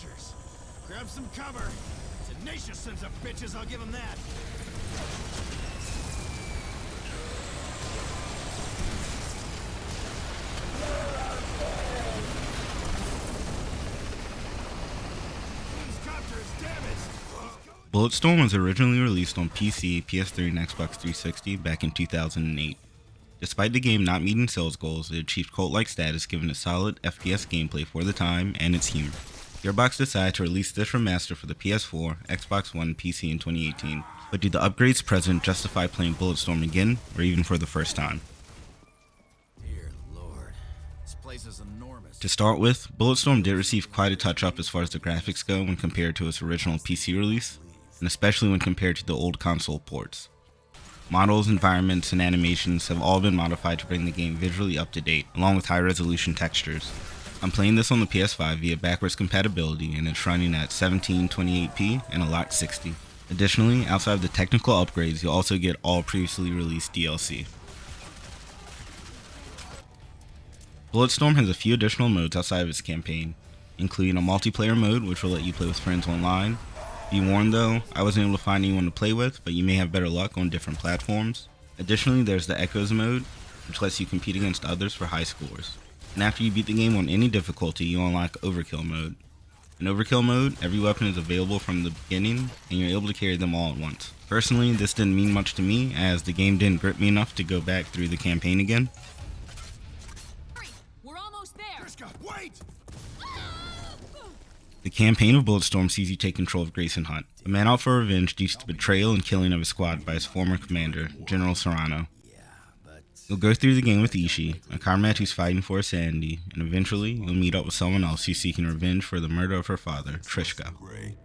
archers. Grab some cover. Tenacious sons of bitches, I'll give them that. These copters damaged. Bulletstorm was originally released on PC, PS3, and Xbox 360 back in 2008. Despite the game not meeting sales goals, it achieved cult-like status given its solid FPS gameplay for the time and its humor. Gearbox decided to release this remaster for the PS4, Xbox One, and PC in 2018, but do the upgrades present justify playing Bulletstorm again, or even for the first time? Dear Lord, this place is enormous. To start with, Bulletstorm did receive quite a touch-up as far as the graphics go when compared to its original PC release, and especially when compared to the old console ports. Models, environments, and animations have all been modified to bring the game visually up to date, along with high-resolution textures. I'm playing this on the PS5 via backwards compatibility, and it's running at 1720p and a locked 60. Additionally, outside of the technical upgrades, you'll also get all previously released DLC. Bulletstorm has a few additional modes outside of its campaign, including a multiplayer mode which will let you play with friends online. Be warned though, I wasn't able to find anyone to play with, but you may have better luck on different platforms. Additionally, there's the Echoes mode, which lets you compete against others for high scores. And after you beat the game on any difficulty, you unlock Overkill mode. In Overkill mode, every weapon is available from the beginning, and you're able to carry them all at once. Personally, this didn't mean much to me, as the game didn't grip me enough to go back through the campaign again. We're almost there. Wait! The campaign of Bulletstorm sees you take control of Grayson Hunt, a man out for revenge due to the betrayal and killing of his squad by his former commander, General Serrano. You'll go through the game with Ishii, a comrade who's fighting for his sanity, and eventually you'll meet up with someone else who's seeking revenge for the murder of her father, Trishka. Gray,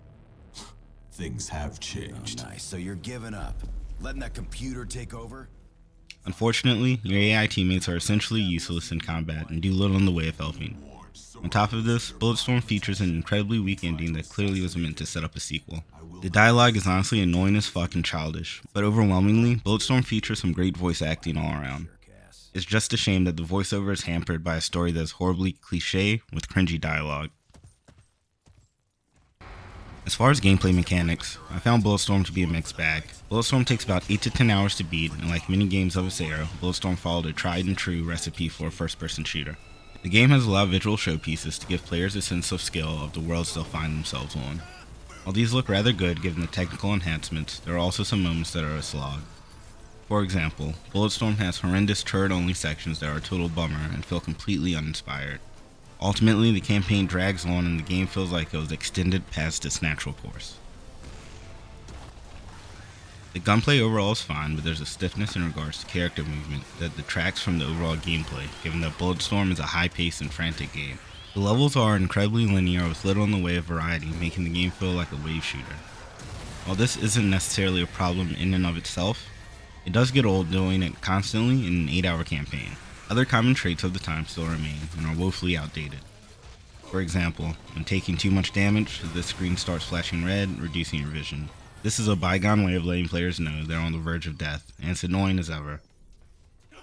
things have changed. Oh, nice, so you're giving up. Letting that computer take over? Unfortunately, your AI teammates are essentially useless in combat and do little in the way of helping. On top of this, Bulletstorm features an incredibly weak ending that clearly was meant to set up a sequel. The dialogue is honestly annoying as fuck and childish, but overwhelmingly, Bulletstorm features some great voice acting all around. It's just a shame that the voiceover is hampered by a story that is horribly cliché with cringy dialogue. As far as gameplay mechanics, I found Bulletstorm to be a mixed bag. Bulletstorm takes about 8 to 10 hours to beat, and like many games of its era, Bulletstorm followed a tried and true recipe for a first-person shooter. The game has a lot of visual showpieces to give players a sense of skill of the worlds they'll find themselves on. While these look rather good given the technical enhancements, there are also some moments that are a slog. For example, Bulletstorm has horrendous turret-only sections that are a total bummer and feel completely uninspired. Ultimately, the campaign drags on and the game feels like it was extended past its natural course. The gunplay overall is fine, but there's a stiffness in regards to character movement that detracts from the overall gameplay, given that Bulletstorm is a high-paced and frantic game. The levels are incredibly linear with little in the way of variety, making the game feel like a wave shooter. While this isn't necessarily a problem in and of itself, it does get old doing it constantly in an 8-hour campaign. Other common traits of the time still remain and are woefully outdated. For example, when taking too much damage, the screen starts flashing red, reducing your vision. This is a bygone way of letting players know they're on the verge of death, and it's annoying as ever.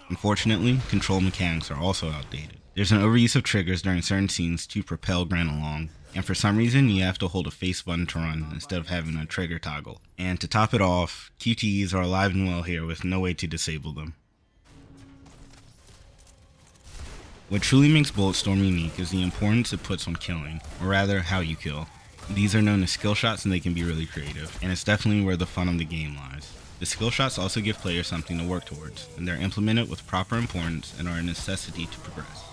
Unfortunately, control mechanics are also outdated. There's an overuse of triggers during certain scenes to propel Grant along, and for some reason you have to hold a face button to run instead of having a trigger toggle. And to top it off, QTEs are alive and well here with no way to disable them. What truly makes Bulletstorm unique is the importance it puts on killing, or rather how you kill. These are known as skill shots and they can be really creative, and it's definitely where the fun of the game lies. The skill shots also give players something to work towards, and they're implemented with proper importance and are a necessity to progress.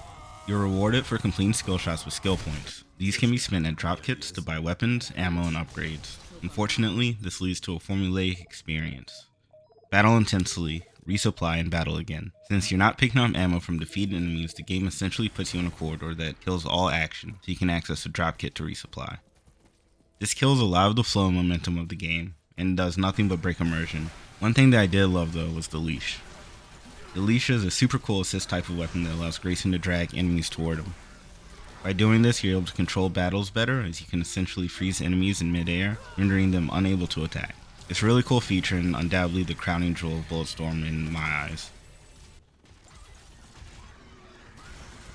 You're rewarded for completing skill shots with skill points. These can be spent at drop kits to buy weapons, ammo, and upgrades. Unfortunately, this leads to a formulaic experience. Battle intensely, resupply, and battle again. Since you're not picking up ammo from defeated enemies, the game essentially puts you in a corridor that kills all action, so you can access a drop kit to resupply. This kills a lot of the flow and momentum of the game, and does nothing but break immersion. One thing that I did love though was the Leash. The Leash is a super cool assist type of weapon that allows Grayson to drag enemies toward him. By doing this, you're able to control battles better, as you can essentially freeze enemies in midair, rendering them unable to attack. It's a really cool feature and undoubtedly the crowning jewel of Bulletstorm in my eyes.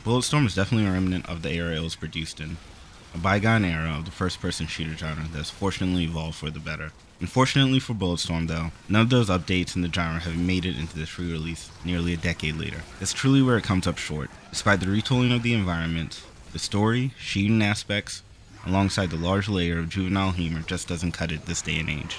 Bulletstorm is definitely a remnant of the era it was produced in. a bygone era of the first-person shooter genre that has fortunately evolved for the better. Unfortunately for Bulletstorm though, none of those updates in the genre have made it into this re-release nearly a decade later. That's truly where it comes up short. Despite the retooling of the environment, the story, shooting aspects, alongside the large layer of juvenile humor just doesn't cut it this day and age.